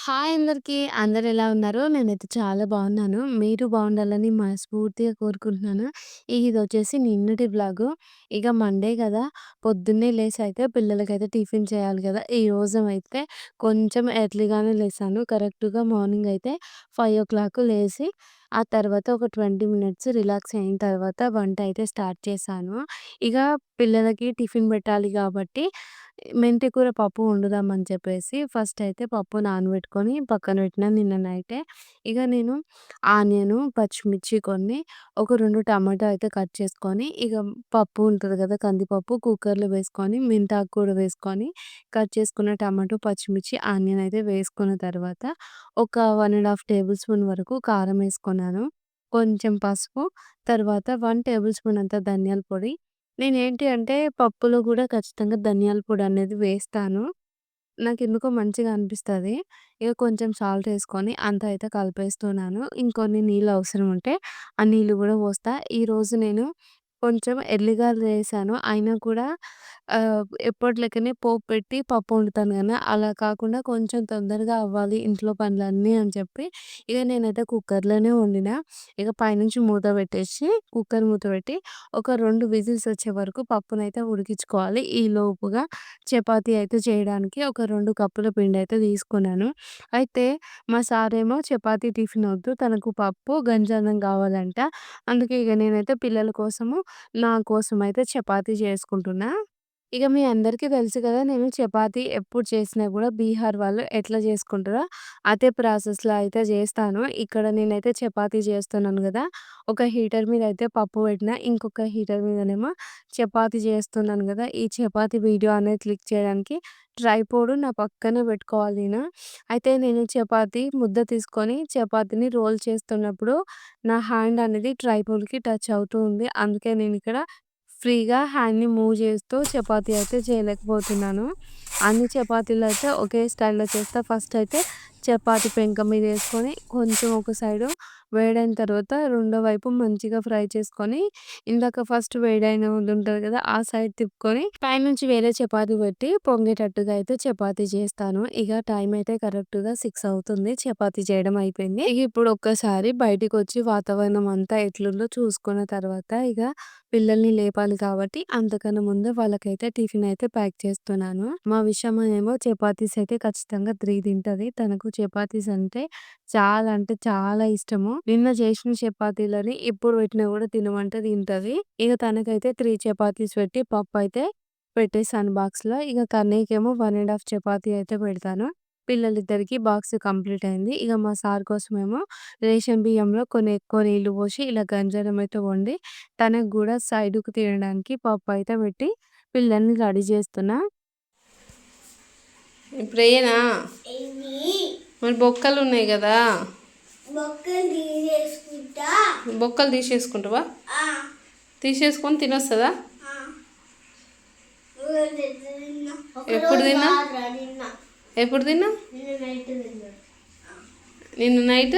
Hi అందరికి. అందరెలా ఉన్నారు? నేనైతే చాలా బాగున్నాను. మీరు బాగుండాలని మనస్ఫూర్తిగా కోరుకుంటున్నాను. ఇదొచ్చేసి నిన్నటి వ్లాగు. ఇక మండే గదా! పొద్దున్నే లేసైతే పిల్లలకైతే టిఫిన్ చేయాలి గదా! ఈరోజైతే కొంచెం ఎర్లీగానే లేసాను. కరెక్ట్‌గా మార్నింగ్ అయితే 5:00 లేసి, ఆ తర్వాత ఒక 20 మినిట్స్ రిలాక్స్ అయిన తర్వాత వంట అయితే స్టార్ట్ చేశాను. ఇక పిల్లలకి టిఫిన్ పెట్టాలి గాబట్టి మెంతి కూర పప్పు వండుదామని చెప్పేసి ఫస్ట్ అయితే పప్పు నానబెట్టుకొని పక్కన పెట్టిన నిన్న నైటే. ఇక నేను ఆనియను, పచ్చిమిర్చి కొన్ని, ఒక 2 టమాటా అయితే కట్ చేసుకొని, ఇక పప్పు ఉంటది కదా! కందిపప్పు కుక్కర్‌లో వేసుకొని, మెంతాకు కూడా వేసుకొని, కట్ చేసుకున్న టమాటో, పచ్చిమిర్చి, ఆనియన్ అయితే వేసుకున్న తర్వాత ఒక 1 టేబుల్ స్పూన్ వరకు కారం వేసుకున్నాను. కొంచెం పసుపు, తర్వాత 1 టేబుల్ స్పూన్ అంత ధనియాల పొడి. నేనేంటి అంటే పప్పులో గూడా ఖచ్చితంగా ధనియాల పొడనేది వేస్తాను. నాకెందుకో మంచిగా అనిపిస్తది. ఇక కొంచెం సాల్ట్ ఏసుకొని అంతా అయితే కలిపేస్తున్నాను. ఇంకొన్ని నీళ్ళు అవసరం ఉంటే ఆ నీళ్ళు గూడా పోస్తా. ఈరోజు నేను కొంచెం ఎర్లీగా లేసాను. అయినా కూడా ఎప్పటి లెక్కనే పోపు పెట్టి పప్పు వండుతాను గానీ, అలా కాకుండా కొంచెం తొందరగా అవ్వాలి ఇంట్లో పనులన్నీ అని చెప్పి ఇక నేనైతే కుక్కర్‌లోనే వండినా. ఇక పైనుంచి మూత పెట్టేసి కుక్కర్ మూత పెట్టి ఒక 2 విజిల్స్ వచ్చే వరకు పప్పునైతే ఉడికించుకోవాలి. ఈలోపుగా చపాతీ అయితే చేయడానికి ఒక 2 కప్పుల పిండయితే తీసుకున్నాను. అయితే మా సారేమో చపాతీ టిఫిన్ వద్దు, తనకు పప్పు, గంజన్నం కావాలంట. అందుకే ఇగ నేనైతే పిల్లల కోసము, నా కోసమయితే చపాతీ చేసుకుంటున్నా. ఇక మీ అందరికీ తెలుసు కదా! నేను చపాతీ ఎప్పుడు చేసినా గూడా బీహార్ వాళ్ళు ఎట్లా చేసుకుంటారో అదే ప్రాసెస్‌లో అయితే జేస్తాను. ఇక్కడ నేనైతే చపాతీ చేస్తున్నాను గదా! ఒక హీటర్ మీద అయితే పప్పు పెట్టినా, ఇంకొక హీటర్ మీదనేమో చపాతీ చేస్తున్నాను గదా! ఈ చపాతీ వీడియో అనేది క్లిక్ చేయడానికి ట్రైపోడ్ నా పక్కన పెట్టుకోవాలి నేను. అయితే నేను చపాతీ ముద్ద తీసుకొని చపాతీని రోల్ చేస్తున్నప్పుడు నా హ్యాండ్ అనేది ట్రైపోడ్‌కి టచ్ అవుతూ ఉంది. అందుకే నేనిక్కడ ఫ్రీగా హ్యాండ్‌ని మూవ్ చేస్తూ చపాతీ అయితే చేయలేకపోతున్నాను. అన్ని చపాతీలైతే ఒకే స్టైల్‌లో చేస్తా. ఫస్ట్ అయితే చపాతీ పెంక మీద ఏసుకొని కొంచెం ఒక సైడు వేడైన తర్వాత రెండో వైపు మంచిగా ఫ్రై చేసుకొని, ఇందాక ఫస్ట్ వేడైనది ఉంటది కదా! ఆ సైడ్ తిప్పుకొని పైనుంచి వేరే చపాతీ పెట్టి పొంగేటట్టుగా అయితే చపాతీ చేస్తాను. ఇక టైం అయితే కరెక్ట్‌గా 6 అవుతుంది. చపాతీ చేయడం అయిపోయింది. ఇక ఇప్పుడు ఒక్కసారి బయటికొచ్చి వాతావరణం అంతా ఎట్లుందో చూసుకున్న తర్వాత ఇక పిల్లల్ని లేపాలి కాబట్టి అంతకన్నా ముందు వాళ్ళకైతే టిఫిన్ అయితే ప్యాక్ చేస్తున్నాను. మా విషయమేమో చపాతీస్ అయితే ఖచ్చితంగా 3 తింటది. తనకు చపాతీస్ అంటే చాలా ఇష్టము. నిన్న చేసిన చపాతీలని ఇప్పుడు పెట్టినా కూడా తినమంటే తింటది. ఇక తనకైతే 3 చపాతీస్ పెట్టి పప్పయితే పెట్టేసాను బాక్స్‌లో. ఇక కన్నయ్యకేమో 1 ½ చపాతీ అయితే పెడతాను. పిల్లలిద్దరికీ బాక్స్ కంప్లీట్ అయింది. ఇక మా సార్ కోసమేమో రేషన్ బియ్యంలో కొన్ని ఎక్కువ నీళ్లు పోసి ఇలా గంజనం అయితే వండి తనకు గూడా సైడ్‌కి తినడానికి పప్పయితే పెట్టి పిల్లల్ని రెడీ చేస్తున్నా. ఇప్పుడెయ్యనా? ఎన్ని మరి బొక్కలున్నాయి గదా! బొక్కలు తీసేసుకుంటా. బొక్కలు తీసేసుకుంటావా? ఆ, తీసేసుకొని తినొస్తదా? ఆ. ఒకరోజు ఎట్లా తిన్నా? ఎప్పుడు ఒకరోజు తిన్నా? కాదురా నిన్న. ఎప్పుడు తిన్నా? నిన్న నైట్ తిన్నా. నిన్న నైట్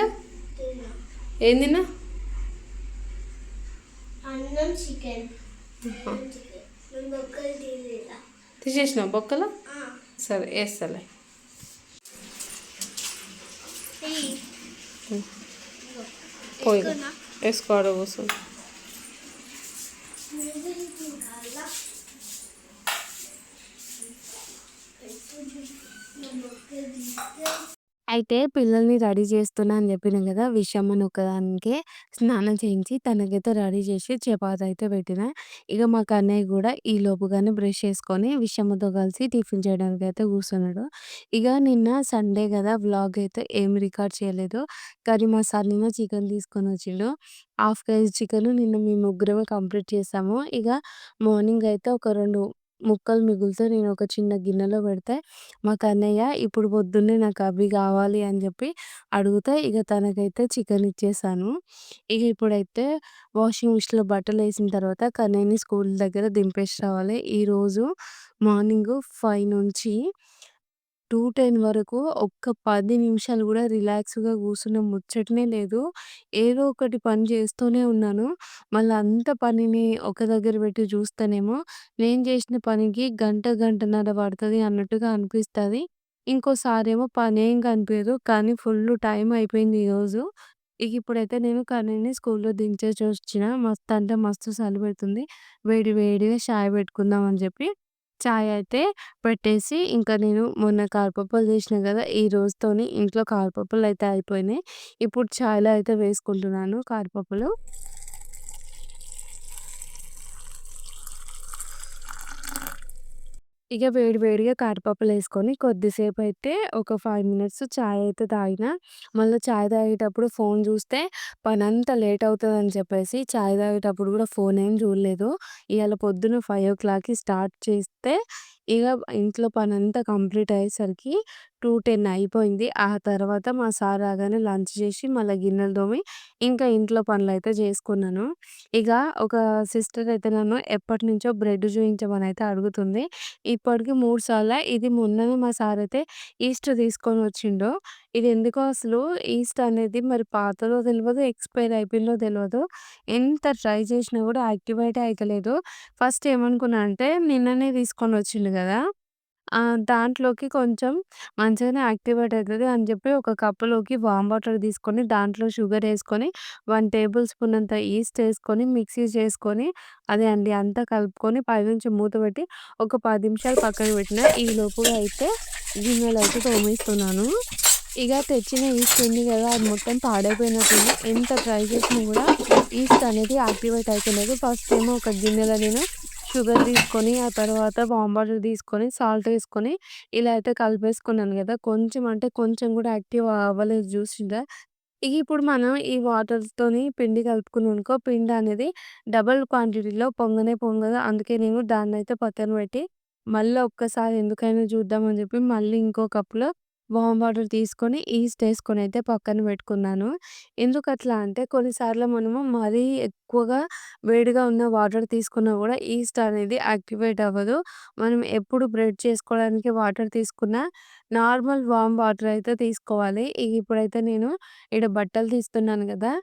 తిన్నా. ఏం తిన్నా? అన్నం చికెన్. చికెన్. నేను బొక్కలు తీసేదా. తీసేసినావా బొక్కలు? ఆ. సరే ఏస్తలే. చెయ్యి. పోయిగా ఎక్కువనా? వేసుకో ఆడ కూర్చో. నువ్వు తినాలా? నేను బొక్కలు తీస్తే అయితే పిల్లల్ని రెడీ చేస్తున్నా అని చెప్పినా గదా! విషయమ్మని ఒక్కదానికే స్నానం చేయించి తనకైతే రెడీ చేసి చపాతీ అయితే పెట్టినా. ఇక మా కన్నయ్య గూడా ఈలోపుగానే బ్రష్ చేసుకొని విషయమ్మతో కలిసి టిఫిన్ చేయడానికైతే కూర్చున్నాడు. ఇక నిన్న సండే గదా! వ్లాగ్ అయితే ఏమి రికార్డ్ చేయలేదు. కానీ మా సారేమో చికెన్ తీసుకొనొచ్చిండు. హాఫ్ కేజీ చికెను నిన్న మేము ముగ్గురమే కంప్లీట్ చేసాము. ఇక మార్నింగ్ అయితే ఒక 2 ముక్కలు మిగిలితే నేను ఒక చిన్న గిన్నెలో పెడితే మా కన్నయ్య ఇప్పుడు పొద్దున్నే నాకు అవి కావాలి అని చెప్పి అడిగితే ఇక తనకైతే చికెన్ ఇచ్చేసాను. ఇక ఇప్పుడైతే వాషింగ్ మిషన్‌లో బట్టలేసిన తర్వాత కన్నయ్యని స్కూల్ దగ్గర దింపేసి రావాలి. ఈరోజు మార్నింగు 5 నుంచి 2:10 వరకు ఒక్క 10 నిమిషాలు గూడా రిలాక్స్‌గా కూర్చున్న ముచ్చటనే లేదు. ఏదో ఒకటి పని చేస్తూనే ఉన్నాను. మళ్ళా అంత పనిని ఒక దగ్గర పెట్టి చూస్తేనేమో నేను చేసిన పనికి గంట, గంటన్నర పడతది అన్నట్టుగా అనిపిస్తది. ఇంకోసారేమో పనేం కనిపియదు. కానీ ఫుల్లు టైం అయిపోయింది ఈరోజు. ఇక ఇప్పుడైతే నేను కన్నయ్యని స్కూల్‌లో దించేసొచ్చిన. మస్తు అంటే మస్తు చలి పెడుతుంది. వేడి వేడిగా చాయ్ పెట్టుకుందాం అని చెప్పి చాయ్ అయితే పెట్టేసి, ఇంకా నేను మొన్న కారపప్పులు చేసినా కదా! ఈ రోజుతోని ఇంట్లో కారపప్పులయితే అయిపోయినాయి. ఇప్పుడు చాయ్‌లో అయితే వేసుకుంటున్నాను కారపప్పులు. ఇక వేడి వేడిగా కారపప్పులేసుకొని కొద్దిసేపయితే ఒక 5 మినిట్స్ చాయ్ అయితే తాగిన. మళ్ళా చాయ్ తాగేటప్పుడు ఫోను జూస్తే పనంతా లేట్ అవుతదని చెప్పేసి చాయ్ తాగేటప్పుడు గూడా ఫోనేం జూడలేదు. ఇయాల పొద్దున 5:00కి స్టార్ట్ చేస్తే ఇగ ఇంట్లో పనంతా కంప్లీట్ అయ్యేసరికి 2:10 అయిపోయింది. ఆ తర్వాత మా సార్ రాగానే లంచ్ చేసి మళ్ళా గిన్నెలు తోమి ఇంకా ఇంట్లో పనులైతే జేసుకున్నాను. ఇగ ఒక సిస్టర్ అయితే నన్ను ఎప్పటినుంచో బ్రెడ్ చూయించమనైతే అడుగుతుంది. ఇప్పటికి 3 సార్ల. ఇది మొన్ననే మా సారయితే ఈస్ట్ తీసుకొనొచ్చిండు. ఇది ఎందుకో అసలు ఈస్ట్ అనేది మరి పాతదో తెలవదు, ఎక్స్‌పైర్ అయిపోయిందో తెలవదు. ఎంత ట్రై చేసినా గూడా యాక్టివేటే అయితలేదు. ఫస్ట్ ఏమనుకున్నా అంటే నిన్ననే తీసుకొనొచ్చిండు గదా! దాంట్లోకి కొంచెం మంచిగానే యాక్టివేట్ అయితది అని జెప్పి ఒక కప్పులోకి వామ్ వాటర్ తీసుకొని దాంట్లో షుగరేసుకొని 1 టేబుల్ స్పూన్ అంత ఈస్ట్ ఏసుకొని మిక్సీ చేసుకొని అదే అండి అంతా కలుపుకొని పైనుంచి మూత పెట్టి ఒక 10 నిమిషాలు పక్కన పెట్టిన. ఈలోపుగా అయితే గిన్నెలయితే తోమేస్తున్నాను. ఇగ తెచ్చిన ఈస్ట్ ఉంది గదా! అది మొత్తం పాడైపోయినట్టుంది. ఎంత ట్రై చేసినా గూడా ఈస్ట్ అనేది యాక్టివేట్ అయితలేదు. ఫస్ట్ ఏమో ఒక గిన్నెలో నేను షుగర్ తీసుకొని, ఆ తర్వాత వామ్ వాటర్ తీసుకొని, సాల్ట్ ఏసుకొని ఇలా అయితే కలిపేసుకున్నాను గదా! కొంచెం అంటే కొంచెం గూడా యాక్టివ్ అవ్వలేదు చూసిండ్రా. ఇగ ఇప్పుడు మనం ఈ వాటర్‌తోని పిండి కలుపుకున్నామనుకో, పిండి అనేది డబుల్ క్వాంటిటీలో పొంగనే పొంగదు. అందుకే నేను దాన్నయితే పక్కన పెట్టి, మళ్ళా ఒక్కసారి ఎందుకైనా చూద్దాం అని చెప్పి మళ్ళీ ఇంకో కప్‌లో వామ్ వాటర్ తీసుకొని, ఈస్ట్ ఏసుకొని అయితే పక్కన పెట్టుకున్నాను. ఎందుకట్లా అంటే కొన్నిసార్లు మనము మరీ ఎక్కువగా వేడిగా ఉన్న వాటర్ తీసుకున్నా గూడా ఈస్ట్ అనేది యాక్టివేట్ అవ్వదు. మనం ఎప్పుడు బ్రెడ్ చేసుకోవడానికి వాటర్ తీసుకున్నా నార్మల్ వామ్ వాటర్ అయితే తీసుకోవాలి. ఇప్పుడైతే నేను ఈడ బట్టలు తీస్తున్నాను గదా!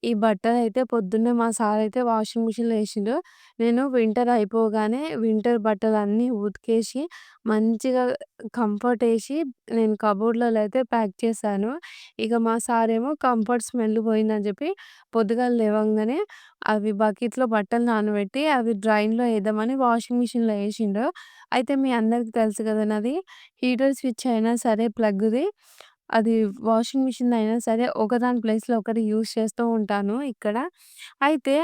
ఈ బట్టలైతే పొద్దున్నే మా సారయితే వాషింగ్ మిషన్‌లో ఏసిండు. నేను వింటర్ అయిపోగానే వింటర్ బట్టలన్నీ ఉతికేసి మంచిగా కంఫర్ట్ ఏసి నేను కబోర్డ్‌లలో అయితే ప్యాక్ చేశాను. ఇక మా సారేమో కంఫర్ట్ స్మెల్ పోయిందని చెప్పి పొద్దుగాల లేవంగానే అవి బకెట్‌లో బట్టలు నానబెట్టి అవి డ్రైన్‌లో ఏద్దామని వాషింగ్ మిషన్‌లో ఏసిండు. అయితే మీ అందరికి తెలుసు కదా! నాది హీటర్ స్విచ్ అయినా సరే ప్లగ్‌ది అది వాషింగ్ మిషన్ అయినా సరే ఒకదాని ప్లేస్‌లో ఒకటి యూజ్ చేస్తూ ఉంటాను ఇక్కడ. అయితే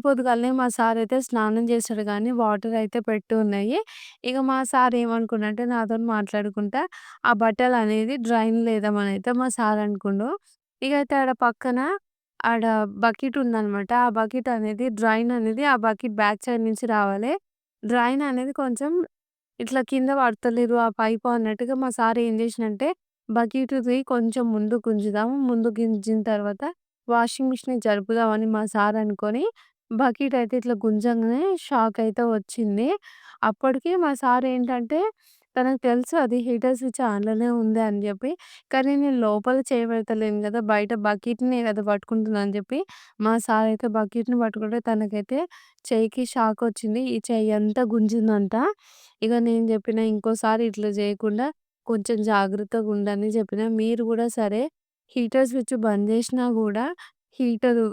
పొద్దుగాలనే మా సారయితే స్నానం చేస్తాడు గానీ వాటర్ అయితే పెట్టి ఉన్నాయి. ఇక మా సార్ ఏమనుకున్నాడంటే నాతోని మాట్లాడుకుంటా ఆ బట్టలనేది డ్రైన్‌లో ఏద్దామనయితే మా సార్ అనుకుండు. ఇగ అయితే ఆడ పక్కన ఆడ బకెట్ ఉందనమాట. ఆ బకెట్ అనేది డ్రైన్ అనేది ఆ బకెట్ బ్యాక్ సైడ్ నుంచి రావాలి. డ్రైన్ అనేది కొంచెం ఇట్లా కింద పడతలేదు ఆ పైపు అన్నట్టుగా మా సార్ ఏం చేసిండంటే బకెట్‌ది కొంచెం ముందుకు గుంజుదాము. ముందుకు గుంజిన తర్వాత వాషింగ్ మిషన్‌కి జరుపుదామని మా సార్ అనుకోని బకెట్ అయితే ఇట్లా గుంజంగానే షాక్ అయితే వచ్చింది. అప్పటికి మా సార్ ఏంటంటే తనకు తెలుసు అది హీటర్ స్విచ్ ఆన్‌లోనే ఉంది అని జెప్పి. కానీ నేను లోపల చేయి పెడతలేను గదా! బయట బకెట్‌నే గదా పట్టుకుంటున్నా అని జెప్పి మా సార్ అయితే బకెట్‌ని పట్టుకుంటే తనకైతే చెయ్యికి షాక్ వచ్చింది. ఈ చెయ్యంతా గుంజిందంట. ఇగ నేను జెప్పిన ఇంకోసారి ఇట్లా జేయకుండా కొంచెం జాగ్రత్తగుండని జెప్పిన. మీరు గూడా సరే హీటర్ స్విచ్ బంద్ జేసినా గూడా హీటరు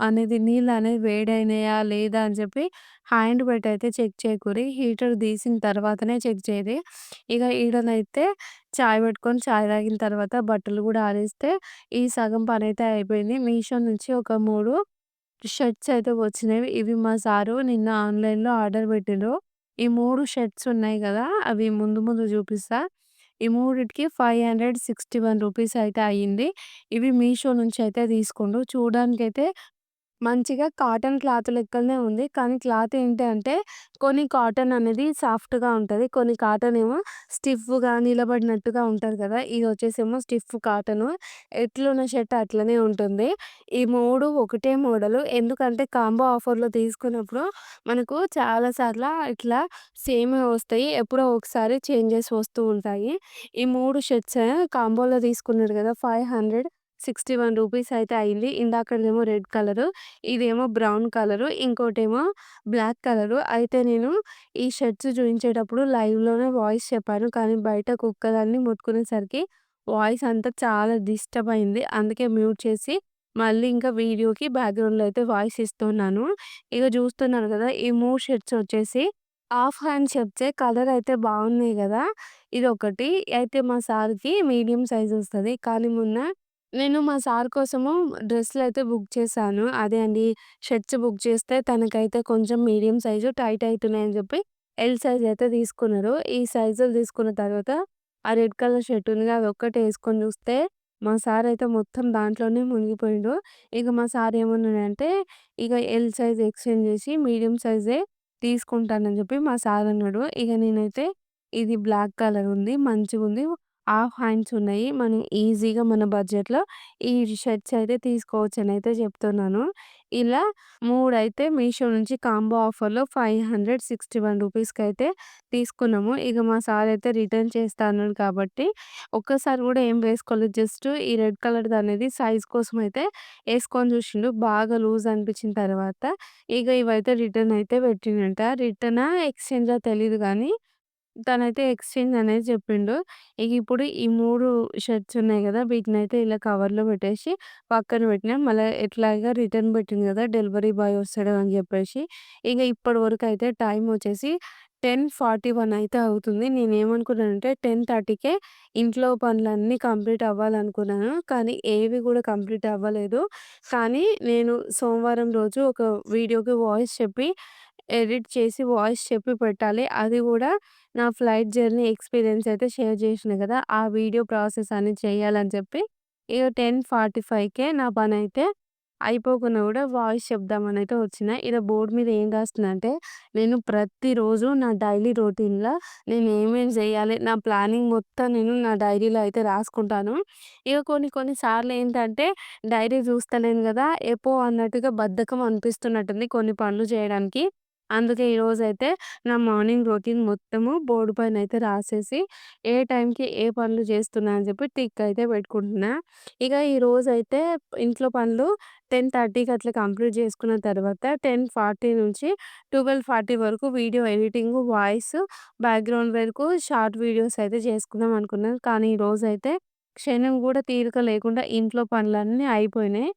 అనేది నీళ్ళనేవి వేడైనయా లేదా అని చెప్పి హ్యాండ్ పెట్టయితే చెక్ చేయకుర్రి. హీటర్ తీసిన తర్వాతనే చెక్ చేయిరి. ఇగ ఈడనైతే చాయ్ పెట్టుకొని చాయ్ తాగిన తర్వాత బట్టలు గూడా ఆరేస్తే ఈ సగం పనైతే అయిపోయింది. మీషో నుంచి ఒక 3 షర్ట్స్ అయితే వచ్చినవి. ఇవి మా సారు నిన్న ఆన్‌లైన్‌లో ఆర్డర్ పెట్టిండ్రు. ఈ 3 షర్ట్స్ ఉన్నాయి గదా! అవి ముందు ముందు జూపిస్తా. ఈ మూడిటికి రూ. 561 అయితే అయింది. ఇవి మీషో నుంచి అయితే తీసుకుండు. చూడడానికైతే మంచిగా కాటన్ క్లాత్ లెక్కలనే ఉంది. కానీ క్లాత్ ఏంటి అంటే కొన్ని కాటన్ అనేది సాఫ్ట్‌గా ఉంటది. కొన్ని కాటన్ ఏమో స్టిఫ్‌గా నిలబడినట్టుగా ఉంటది కదా! ఇదొచ్చేసేమో స్టిఫ్ కాటను. ఎట్లున్న షర్ట్ అట్లనే ఉంటుంది. ఈ 3 ఒకటే మోడలు. ఎందుకంటే కాంబో ఆఫర్‌లో తీసుకున్నప్పుడు మనకు చాలా సార్ల ఇట్లా సేమే వస్తాయి. ఎప్పుడో ఒకసారి చేంజెస్ వస్తూ ఉంటాయి. ఈ 3 షర్ట్స్ కాంబోలో తీసుకున్నాడు కదా! 500 రూ. 61 అయితే అయింది. ఇందాకడదేమో రెడ్ కలరు, ఇదేమో బ్రౌన్ కలరు, ఇంకోటేమో బ్లాక్ కలరు. అయితే నేను ఈ షర్ట్స్ చూయించేటప్పుడు లైవ్‌లోనే వాయిస్ చెప్పాను. కానీ బయట కుక్కలన్నీ ముట్టుకునేసరికి వాయిస్ అంతా చాలా డిస్టర్బ్ అయింది. అందుకే మ్యూట్ చేసి మళ్ళీ ఇంకా వీడియోకి బ్యాక్‌గ్రౌండ్‌లో అయితే వాయిస్ ఇస్తున్నాను. ఇగ చూస్తున్నారు కదా! ఈ 3 షర్ట్స్ వచ్చేసి హాఫ్ హ్యాండ్ షర్ట్సే. కలర్ అయితే బాగున్నాయి గదా! ఇదొకటి. అయితే మా సార్‌కి మీడియం సైజ్ వస్తది. కానీ మొన్న నేను మా సార్ కోసము డ్రెస్‌లయితే బుక్ చేశాను. అదే అండి, షర్ట్స్ బుక్ చేస్తే తనకైతే కొంచెం మీడియం సైజు టైట్ అయితున్నాయని చెప్పి ఎల్ సైజ్ అయితే తీసుకున్నారు. ఈ సైజులు తీసుకున్న తర్వాత ఆ రెడ్ కలర్ షర్ట్ ఉందిగా అదొక్కటి ఏసుకొని చూస్తే మా సార్ అయితే మొత్తం దాంట్లోనే మునిగిపోయిండు. ఇక మా సార్ ఏమన్నాడంటే, ఇక ఎల్ సైజ్ ఎక్స్‌చేంజ్ చేసి మీడియం సైజే తీసుకుంటానని చెప్పి మా సార్ అన్నాడు. ఇక నేనైతే ఇది బ్లాక్ కలర్ ఉంది. మంచిగుంది. హాఫ్ హ్యాండ్స్ ఉన్నాయి. మనం ఈజీగా మన బడ్జెట్‌లో ఈ షర్ట్స్ అయితే తీసుకోవచ్చనైతే చెప్తున్నాను. ఇలా 3 అయితే మీషో నుంచి కాంబో ఆఫర్‌లో రూ. 561కైతే తీసుకున్నాము. ఇక మా సార్ అయితే రిటర్న్ చేస్తా అన్నాడు కాబట్టి ఒక్కసారి కూడా ఏం వేసుకోలేదు. జస్ట్ ఈ రెడ్ కలర్‌దనేది సైజ్ కోసం అయితే ఏసుకొని చూసిండు. బాగా లూజ్ అనిపించిన తర్వాత ఇక ఇవైతే రిటర్న్ అయితే పెట్టిండంట. రిటర్నా? ఎక్స్‌చేంజా తెలీదు గానీ తనైతే ఎక్స్‌చేంజ్ అనేది చెప్పిండు. ఇక ఇప్పుడు ఈ 3 షర్ట్స్ ఉన్నాయి గదా! వీటినైతే ఇలా కవర్‌లో పెట్టేసి పక్కన పెట్టినా. మళ్ళా ఎట్లాగా రిటర్న్ పెట్టింది గదా! డెలివరీ బాయ్ వస్తాడు అని జెప్పేసి. ఇక ఇప్పటి వరకైతే టైం వచ్చేసి 10:41 అయితే అవుతుంది. నేనేమనుకున్నానంటే 10:30కే ఇంట్లో పనులన్నీ కంప్లీట్ అవ్వాలనుకున్నాను. కానీ ఏవి గూడా కంప్లీట్ అవ్వలేదు. కానీ నేను సోమవారం రోజు ఒక వీడియోకి వాయిస్ చెప్పి, ఎడిట్ చేసి వాయిస్ చెప్పి పెట్టాలి. అది గూడా నా ఫ్లైట్ జర్నీ ఎక్స్‌పీరియన్స్ అయితే షేర్ చేషినా గదా! ఆ వీడియో ప్రాసెస్ అనేది చేయాలని చెప్పి, ఇగ 10:45కే నా పనైతే అయిపోకున్నా గూడా వాయిస్ చెప్దామనైతే వచ్చిన. ఈడ బోర్డ్ మీద ఏం రాస్తున్నా అంటే, నేను ప్రతిరోజు నా డైలీ రొటీన్‌ల నేను ఏమేం జేయాలి, నా ప్లానింగ్ మొత్తం నేను నా డైరీలో అయితే రాసుకుంటాను. ఇగ కొన్ని కొన్ని సార్లు ఏంటంటే, డైరీ చూస్తలేను గదా! ఎపో అన్నట్టుగా బద్ధకం అనిపిస్తున్నట్టుంది కొన్ని పనులు చేయడానికి. అందుకే ఈరోజైతే నా మార్నింగ్ రొటీన్ మొత్తము బోర్డ్ పైనయితే రాసేసి, ఏ టైంకి ఏ పనులు చేస్తున్నా అని చెప్పి టిక్ అయితే పెట్టుకుంటున్నా. ఇక ఈరోజైతే ఇంట్లో పనులు 10:30కి అట్లా కంప్లీట్ చేసుకున్న తర్వాత 10:40 నుంచి 12:40 వరకు వీడియో ఎడిటింగు, వాయిస్, బ్యాక్‌గ్రౌండ్ వరకు షార్ట్ వీడియోస్ అయితే చేసుకుందాం అనుకున్నాను. కానీ ఈరోజైతే క్షణం కూడా తీరిక లేకుండా ఇంట్లో పనులన్నీ అయిపోయినాయి.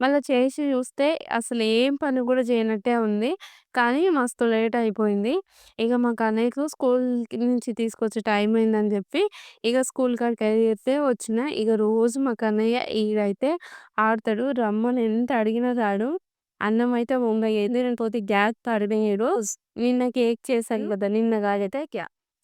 మళ్ళా చేసి చూస్తే అసలు ఏం పని కూడా చేయనట్టే ఉంది. కానీ మస్తు లేట్ అయిపోయింది. ఇగ మా కన్నయ్యకు స్కూల్‌కి నుంచి తీసుకొచ్చే టైం అయిందని చెప్పి, ఇగ స్కూల్ కాడికైతే వచ్చిన. ఇగ రోజు మా కన్నయ్య ఈడైతే ఆడతాడు. రమ్మని ఎంత అడిగినా రాడు. అన్నం అయితే ఇంగ పోతే గ్యాస్ తడినేయడు. నిన్న కేక్ చేశాను కదా! నిన్న కాదైతే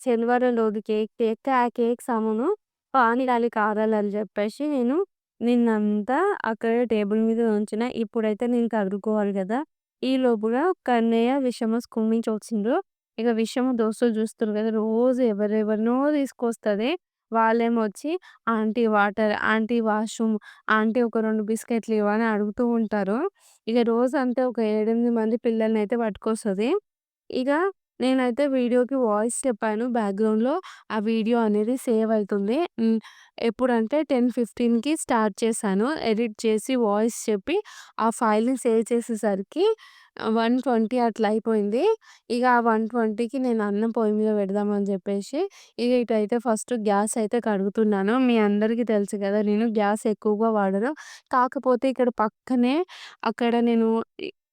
శనివారం రోజు కేక్ చేస్తే, ఆ కేక్ సామును పానీయాలి కారాలని చెప్పేసి నేను నిన్నంతా అక్కడ టేబుల్ మీద ఉంచిన. ఇప్పుడైతే నేను చదువుకోవాలి గదా! ఈ లోపుల కన్నయ్య, విషమ స్కూల్ నుంచి వచ్చిండ్రు. ఇక విషమ దోస్తులు చూస్తుర్రు గదా! రోజు ఎవరెవరినో తీసుకొస్తది. వాళ్ళేమో వచ్చి aunty water, aunty washroom, aunty ఒక 2 బిస్కెట్లు ఇవ్వని అడుగుతూ ఉంటారు. ఇక రోజంతా ఒక 7, 8 మంది పిల్లలనైతే పట్టుకొస్తది. ఇగ నేనైతే వీడియోకి వాయిస్ చెప్పాను బ్యాక్‌గ్రౌండ్‌లో. ఆ వీడియో అనేది సేవ్ అయితుంది. ఎప్పుడంటే 10:15కి స్టార్ట్ చేశాను. ఎడిట్ చేసి వాయిస్ చెప్పి ఆ ఫైల్‌ని సేవ్ చేసేసరికి 1:20 అట్లా అయిపోయింది. ఇగ ఆ 1:20కి నేను అన్నం పొయ్యి మీద పెడదామని చెప్పేసి ఇగ ఇటైతే ఫస్ట్ గ్యాస్ అయితే కడుగుతున్నాను. మీ అందరికీ తెలుసు కదా! నేను గ్యాస్ ఎక్కువగా వాడను. కాకపోతే ఇక్కడ పక్కనే అక్కడ నేను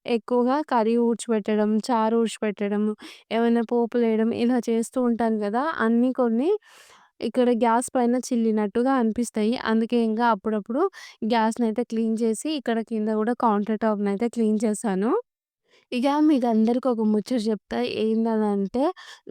ఎక్కువగా కర్రీ ఊడ్చిపెట్టడం, చారు ఊడ్చిపెట్టడం, ఏమైనా పోపులేయడం ఇలా చేస్తూ ఉంటాను గదా! అన్నీ కొన్ని ఇక్కడ గ్యాస్ పైన చిల్లినట్టుగా అనిపిస్తాయి. అందుకే ఇంగా అప్పుడప్పుడు గ్యాస్‌నైతే క్లీన్ చేసి ఇక్కడ కింద గూడా కౌంటర్ టాప్‌నైతే క్లీన్ చేశాను. ఇక మీకందరికి ఒక ముచ్చట చెప్తా. ఏందనంటే,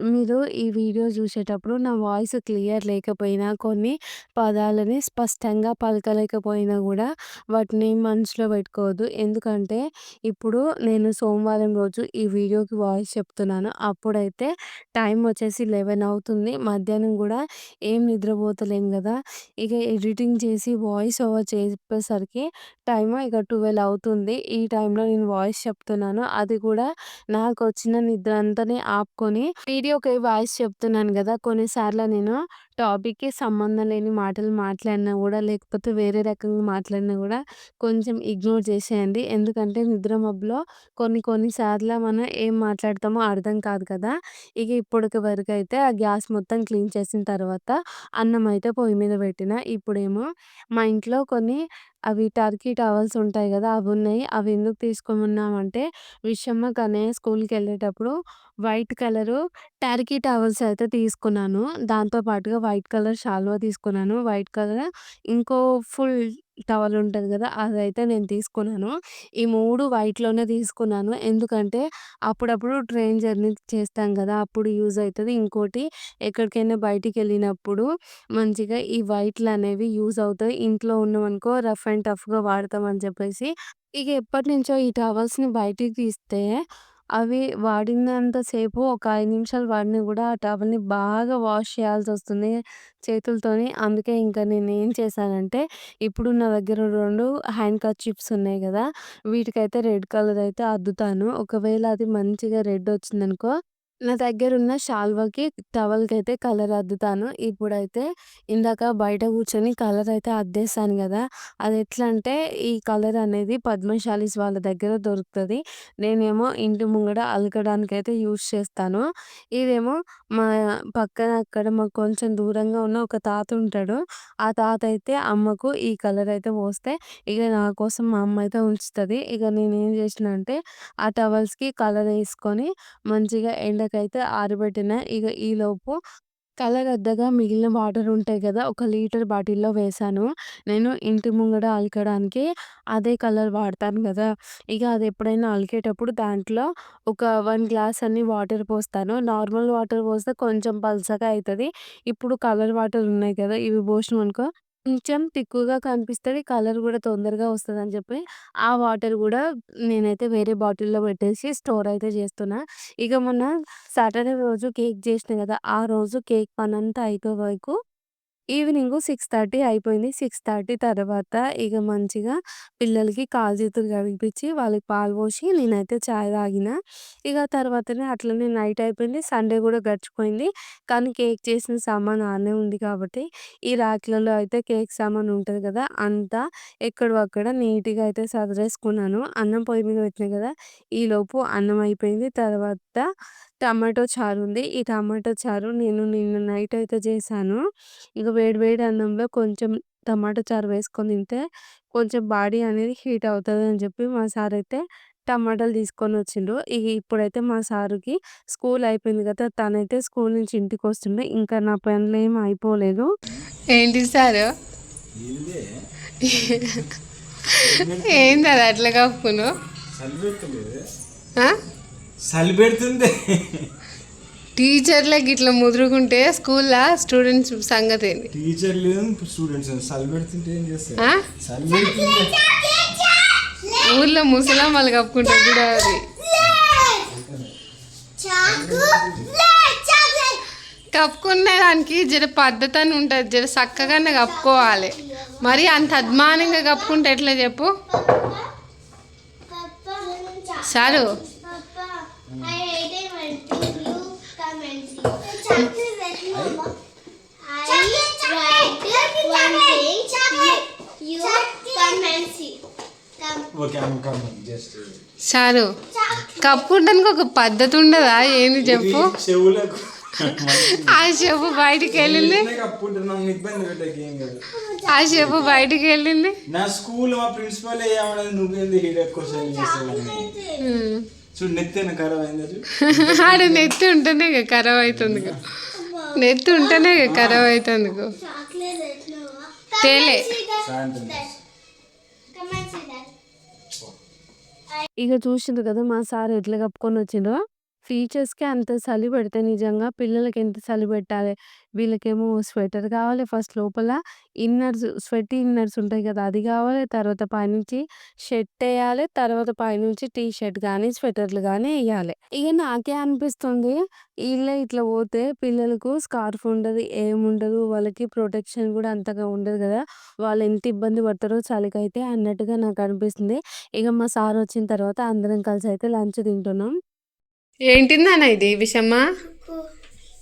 మీరు ఈ వీడియో చూసేటప్పుడు నా వాయిస్ క్లియర్ లేకపోయినా, కొన్ని పదాలని స్పష్టంగా పలకలేకపోయినా గూడా వాటిని మనసులో పెట్టుకోవద్దు. ఎందుకంటే, ఇప్పుడు నేను సోమవారం రోజు ఈ వీడియోకి వాయిస్ చెప్తున్నాను. అప్పుడైతే టైం వచ్చేసి 11 అవుతుంది. మధ్యాహ్నం గూడా ఏం నిద్రపోతలేను గదా! ఇక ఎడిటింగ్ చేసి వాయిస్ ఓవర్ చెప్పేసరికి టైము ఇక 12 అవుతుంది. ఈ టైంలో నేను వాయిస్ చెప్తున్నాను. అది కూడా నాకొచ్చిన నిద్ర అంతానే ఆపుకొని వీడియోకి వాయిస్ చెప్తున్నాను గదా! కొన్నిసార్లు నేను టాపిక్‌కి సంబంధం లేని మాటలు మాట్లాడినా గూడా, లేకపోతే వేరే రకంగా మాట్లాడినా గూడా కొంచెం ఇగ్నోర్ చేసేయండి. ఎందుకంటే నిద్ర మబ్బులో కొన్ని కొన్ని సార్లు మనం ఏం మాట్లాడతామో అర్థం కాదు కదా! ఇక ఇప్పటికి వరకైతే ఆ గ్యాస్ మొత్తం క్లీన్ చేసిన తర్వాత అన్నం అయితే పొయ్యి మీద పెట్టిన. ఇప్పుడేమో మా ఇంట్లో కొన్ని అవి టర్కీ టవల్స్ ఉంటాయి గదా! అవున్నాయి. అవి ఎందుకు తీసుకోమన్నామంటే విషమ్మకి అన్నయ్య స్కూల్‌కెళ్ళేటప్పుడు వైట్ కలరు టర్కీ టవల్స్ అయితే తీసుకున్నాను. దాంతో పాటుగా వైట్ కలర్ శాలువా తీసుకున్నాను. వైట్ కలర్ ఇంకో ఫుల్ టవల్ ఉంటది గదా! అదైతే నేను తీసుకున్నాను. ఈ 3 వైట్‌లోనే తీసుకున్నాను. ఎందుకంటే అప్పుడప్పుడు ట్రైన్ జర్నీ చేస్తాం గదా! అప్పుడు యూజ్ అయితది. ఇంకోటి ఎక్కడికైనా బయటికెళ్ళినప్పుడు మంచిగా ఈ వైట్‌లనేవి యూజ్ అవుతాయి. ఇంట్లో ఉన్నవనుకో రఫ్ అండ్ టఫ్‌గా వాడతామని చెప్పేసి ఇక ఎప్పటినుంచో ఈ టవల్స్‌ని బయటికి తీస్తే అవి వాడినంత సేపు ఒక 5 నిమిషాలు వాడినా గూడా ఆ టవల్‌ని బాగా వాష్ చేయాల్సొస్తుంది చేతులతోని. అందుకే ఇంకా నేనేం చేశానంటే, ఇప్పుడు నా దగ్గర 2 హ్యాండ్ కర్చీఫ్స్ ఉన్నాయి గదా! వీటికైతే రెడ్ కలర్ అయితే అద్దుతాను. ఒకవేళ అది మంచిగా రెడ్ వచ్చిందనుకో, నా దగ్గరున్న శాల్వాకి, టవల్‌కైతే కలర్ అద్దుతాను. ఇప్పుడైతే ఇందాక బయట కూర్చొని కలర్ అయితే అద్దేశాను గదా! అదెట్లా అంటే ఈ కలర్ అనేది పద్మశాలీస్ వాళ్ళ దగ్గర దొరుకుతది. నేనేమో ఇంటి ముంగడ అలకడానికైతే యూజ్ చేస్తాను. ఇదేమో మా పక్కన అక్కడ మాకు కొంచెం దూరంగా ఉన్న ఒక తాత ఉంటాడు. ఆ తాత అయితే అమ్మకు ఈ కలర్ అయితే పోస్తే ఇగ నా కోసం మా అమ్మ అయితే ఉంచుతది. ఇగ నేనేం చేసినా అంటే ఆ టవల్స్‌కి కలర్ ఏసుకొని మంచిగా ఎండకైతే ఆరబెట్టిన. ఇగ ఈలోపు కలర్ అద్దగా మిగిలిన వాటర్ ఉంటాయి గదా! ఒక లీటర్ బాటిల్‌లో వేశాను. నేను ఇంటి ముంగడ అలకడానికి అదే కలర్ వాడతాను గదా! ఇగ అది ఎప్పుడైనా అలికేటప్పుడు దాంట్లో ఒక 1 గ్లాస్ అన్ని వాటర్ పోస్తాను. నార్మల్ వాటర్ పోస్తే కొంచెం పల్చగా అయితది. ఇప్పుడు కలర్ వాటర్ ఉన్నాయి కదా! ఇవి పోసినామనుకో కొంచెం తిక్కుగా కనిపిస్తది. కలర్ గూడా తొందరగా వస్తదని చెప్పి ఆ వాటర్ గూడా నేనైతే వేరే బాటిల్‌లో పెట్టేసి స్టోర్ అయితే చేస్తున్నా. ఇక మొన్న సాటర్‌డే రోజు కేక్ చేసిన గదా! ఆ రోజు కేక్ పనంతా అయిపోయే వరకు ఈవినింగు 6:30 అయిపోయింది. 6:30 తర్వాత ఇగ మంచిగా పిల్లలకి కాళ్ళు చేతులు కడిగిపిచ్చి, వాళ్ళకి పాలు పోసి నేనైతే చాయ్ తాగిన. ఇగ తర్వాతనే అట్లనే నైట్ అయిపోయింది. సండే గూడా గడిచిపోయింది. కానీ కేక్ చేసిన సామాను ఆడనే ఉంది కాబట్టి, ఈ ర్యాక్‌లలో అయితే కేక్ సామాను ఉంటది గదా! అంతా ఎక్కడివక్కడ నీట్‌గా అయితే సదిరేసుకున్నాను. అన్నం పొయ్యి మీద పెట్టినా గదా! ఈలోపు అన్నం అయిపోయింది. తర్వాత టమాటో చారుంది. ఈ టమాటో చారు నేను నిన్న నైట్ అయితే చేశాను. ఇక వేడి వేడి అన్నంలో కొంచెం టమాటా చారు వేసుకొని తింటే కొంచెం బాడీ అనేది హీట్ అవుతదని చెప్పి మా సారయితే టమాటాలు తీసుకొనొచ్చిండ్రు. ఇగ ఇప్పుడైతే మా సారుకి స్కూల్ అయిపోయింది కదా! తనైతే స్కూల్ నుంచి ఇంటికొస్తుండు. ఇంకా నా పనులేమి అయిపోలేదు. ఏంటి సారు ఏందే ఏంది అది అట్లా కప్పుకును చలి పెడతలేదు చలి పెడుతుంది టీచర్లకి ఇట్లా ముదురుకుంటే స్కూల్లో స్టూడెంట్స్ సంగతి ఏంది టీచర్లు స్టూడెంట్స్ చలి పెడుతుంటే ఏం చేస్తారు ఆ? చలి పెడుతుంది ఊర్లో ముసలాం వాళ్ళు కప్పుకుంటారు కూడా అది కప్పుకునే దానికి జర పద్ధతి అని ఉంటుంది జర చక్కగానే కప్పుకోవాలి మరి అంత అద్మానంగా కప్పుకుంటే ఎట్లా చెప్పు sir I hate it when you come and see. Chocolate, I write one thing. You come and see. Come. Okay అమ్మ జస్ట్ సారు కప్పుకుంటానికి ఒక పద్ధతి ఉండదా ఏంది చెప్పు చెవులకు ఆ చెప్పు బయటికి వెళ్ళింది కప్పుకుంటున్నాం ఇబ్బంది పెట్టక ఏం కాదు ఆ చెప్పు బయటికి వెళ్ళింది నా స్కూల్ మా ప్రిన్సిపల్ ఏమన్నది నువ్వేంది హీడర్ క్వశ్చన్ చేస్తావని చూడు నెత్తేన ఖరాబ్ అయిందా ఆడ నెత్తి ఉంటేనే ఇక ఖరాబ్ అవుతుంది నెత్తి ఉంటేనే ఇక ఖరాబ్ అవుతుంది Chocolate, no. తేలే సాయంత్రం Come and see that. ఇక చూసిండ్రు కదా మా సార్ ఎట్లా కప్పుకొనొచ్చిండ్రో. టీచర్స్‌కే అంత చలి పెడితే నిజంగా పిల్లలకి ఎంత చలి పెట్టాలే. వీళ్ళకేమో స్వెటర్ కావాలి ఫస్ట్ లోపల ఇన్నర్స్ స్వెట్ ఇన్నర్స్ ఉంటాయి కదా! అది కావాలి. తర్వాత పైనుంచి షర్ట్ ఎయాలే. తర్వాత పైనుంచి టీ షర్ట్ గానీ, స్వెటర్‌లు గానీ ఎయ్యాలే. ఇగ నాకే అనిపిస్తుంది ఈళ్ళే ఇట్లా పోతే పిల్లలకు స్కార్ఫ్ ఉండదు, ఏముండదు. వాళ్ళకి ప్రొటెక్షన్ కూడా అంతగా ఉండదు కదా! వాళ్ళు ఎంత ఇబ్బంది పడతారో చలికైతే అన్నట్టుగా నాకు అనిపిస్తుంది. ఇక మా సార్ వచ్చిన తర్వాత అందరం కలిసి అయితే లంచ్ తింటున్నాం. ఏంటిందన్న ఇది విషమ్మా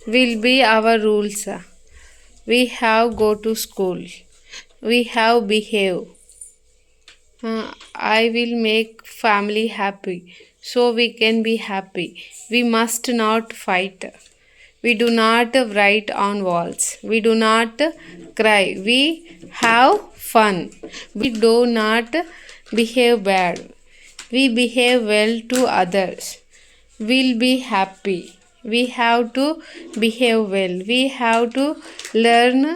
will be our rules We have go to school. We have behave. I will make family happy so we can be happy. We must not fight. We do not write on walls. We do not cry. We have fun. We do not behave bad. We behave well to others. We'll be happy. We have to behave well. We have to learn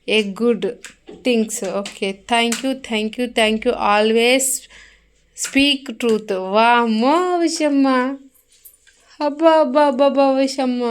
a good things. Okay. Thank you. Always speak truth. వామ్మో విషమ్మ. అబ్బా విషమ్మ.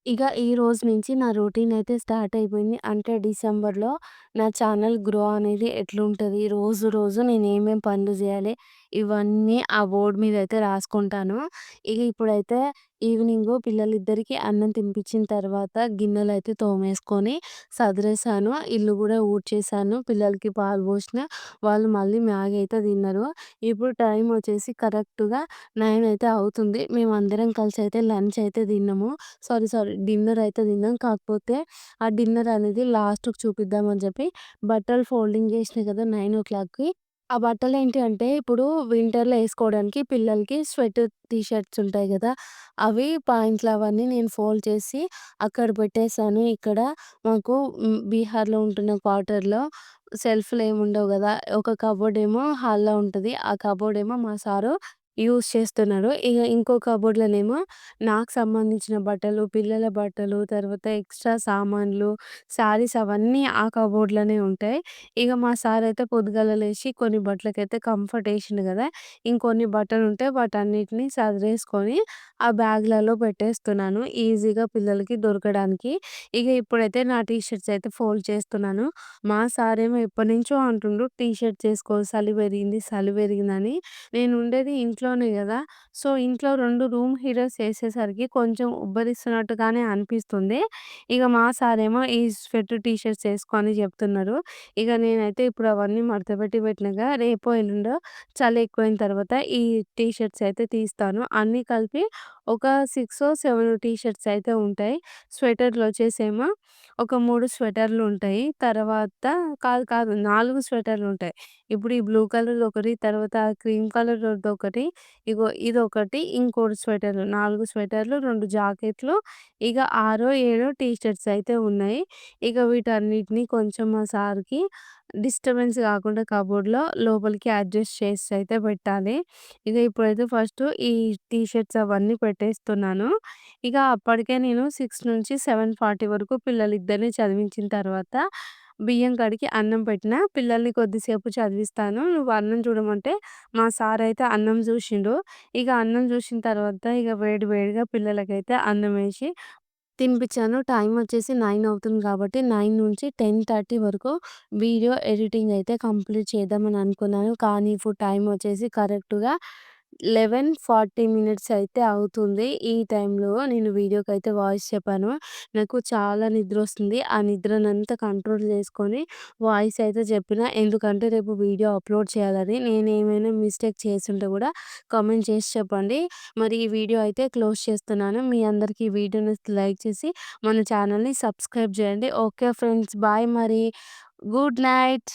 ఇక ఈ రోజు నుంచి నా routine అయితే start అయిపోయింది. అంటే డిసెంబర్‌లో నా ఛానల్ గ్రో అనేది ఎట్లుంటది, రోజు రోజు నేను ఏమేం పనులు జేయాలి, ఇవన్నీ ఆ బోర్డ్ మీద అయితే రాసుకుంటాను. ఇక ఇప్పుడైతే ఈవినింగు పిల్లలిద్దరికీ అన్నం తినిపించిన తర్వాత గిన్నెలయితే తోమేసుకొని సదిరేశాను. ఇల్లు గూడా ఊడ్చేశాను. పిల్లలకి పాలు పోషిన. వాళ్ళు మళ్ళీ మ్యాగీ అయితే తిన్నారు. ఇప్పుడు టైం వచ్చేసి కరెక్ట్‌గా 9 అయితే అవుతుంది. మేమందరం కలిసి అయితే లంచ్ అయితే తిన్నాము. సారీ డిన్నర్ అయితే తిన్నాం. కాకపోతే ఆ డిన్నర్ అనేది లాస్ట్‌కి చూపిద్దామని చెప్పి బట్టలు ఫోల్డింగ్ చేసినా కదా 9:00కి. ఆ బట్టలేంటి అంటే ఇప్పుడు వింటర్‌లో ఏసుకోవడానికి పిల్లలకి స్వెటర్ టీ షర్ట్స్ ఉంటాయి గదా! అవి పాయింట్లు అవన్నీ నేను ఫోల్డ్ చేసి అక్కడ పెట్టేసాను. ఇక్కడ మాకు బీహార్‌లో ఉంటున్న క్వార్టర్‌లో సెల్ఫ్‌లు ఏమి ఉండవు గదా! ఒక కబోర్డ్ ఏమో హాల్‌లో ఉంటది. ఆ కబోర్డ్ ఏమో మా సారు యూజ్ చేస్తున్నాడు. ఇగ ఇంకో కబోర్డ్‌లోనేమో నాకు సంబంధించిన బట్టలు, పిల్లల బట్టలు, తర్వాత ఎక్స్‌ట్రా సామాన్లు, శారీస్ అవన్నీ ఆ కబోర్డ్‌లోనే ఉంటాయి. ఇగ మా సారయితే పొద్దుగాల లేచి కొన్ని బట్టలకైతే కంఫర్ట్ ఏసిండు గదా! ఇంకొన్ని బట్టలుంటే వాటన్నిటిని సదిరేసుకొని ఆ బ్యాగ్‌లలో పెట్టేస్తున్నాను. ఈజీగా పిల్లలకి దొరకడానికి. ఇగ ఇప్పుడైతే నా టీ షర్ట్స్ అయితే ఫోల్డ్ చేస్తున్నాను. మా సారేమో ఎప్పటినుంచో అంటుండు టీ షర్ట్స్ ఏసుకో చలి పెరిగిందని. నేనుండేది ఇంట్లోనే గదా! సో, ఇంట్లో 2 రూమ్ హీటర్స్ ఏసేసరికి కొంచెం ఉబ్బరిస్తున్నట్టుగానే అనిపిస్తుంది. ఇగ మా సారేమో ఈ స్వెటర్ టీ షర్ట్స్ ఏసుకో అని జెప్తున్నారు. ఇగ నేనైతే ఇప్పుడు అవన్నీ మడతపెట్టి పెట్టినాక రేపో, ఎల్లుండో చలి ఎక్కువైన తర్వాత ఈ టీ షర్ట్స్ అయితే తీస్తాను. అన్నీ కలిపి ఒక 6, 7 టీ షర్ట్స్ అయితే ఉంటాయి. స్వెటర్‌లొచ్చేసేమో ఒక 3 స్వెటర్‌లుంటాయి. తర్వాత కాదు 4 స్వెటర్‌లుంటాయి. ఇప్పుడు ఈ బ్లూ కలర్‌దొకటి, తర్వాత క్రీమ్ కలర్‌దొకటి, ఇగో ఇదొకటి, ఇంకోటి స్వెటర్. 4 స్వెటర్‌లు, 2 జాకెట్లు, ఇగ 6, 7 టీ షర్ట్స్ అయితే ఉన్నాయి. ఇక వీటన్నిటిని కొంచెం మా సార్‌కి డిస్టర్బెన్స్ గాకుండా కబోర్డ్‌లో లోపలికి అడ్జస్ట్ చేసి అయితే పెట్టాలి. ఇక ఇప్పుడైతే ఫస్ట్ ఈ టీ షర్ట్స్ అవన్నీ పెట్టేస్తున్నాను. ఇక అప్పటికే నేను 6-7:40 వరకు పిల్లలిద్దరిని చదివించిన తర్వాత బియ్యం కడిగి అన్నం పెట్టిన. పిల్లల్ని కొద్దిసేపు చదివిస్తాను. నువ్వు అన్నం చూడమంటే మా సారయితే అన్నం జూషిండు. ఇక అన్నం జూషిన తర్వాత ఇక వేడి వేడిగా పిల్లలకైతే అన్నమేసి తినిపించాను. టైం వచ్చేసి 9 అవుతుంది కాబట్టి 9-10:30 వరకు వీడియో ఎడిటింగ్ అయితే కంప్లీట్ చేద్దామని అనుకున్నాను. కానీ ఇప్పుడు టైం వచ్చేసి కరెక్ట్‌గా 11:40 మినిట్స్ అయితే అవుతుంది. ఈ టైంలో నేను వీడియోకైతే వాయిస్ చెప్పాను. నాకు చాలా నిద్రొస్తుంది. ఆ నిద్రనంతా కంట్రోల్ చేసుకొని వాయిస్ అయితే చెప్పిన. ఎందుకంటే రేపు వీడియో అప్‌లోడ్ చేయాలని. నేనేమైనా మిస్టేక్ చేసుంటే గూడా కామెంట్ చేసి చెప్పండి. మరి ఈ వీడియో అయితే క్లోజ్ చేస్తున్నాను. మీ అందరికీ ఈ వీడియో నచ్చితే లైక్ చేసి మన ఛానల్‌ని సబ్స్క్రైబ్ చేయండి. ఓకే ఫ్రెండ్స్ బాయ్ మరి. Good night.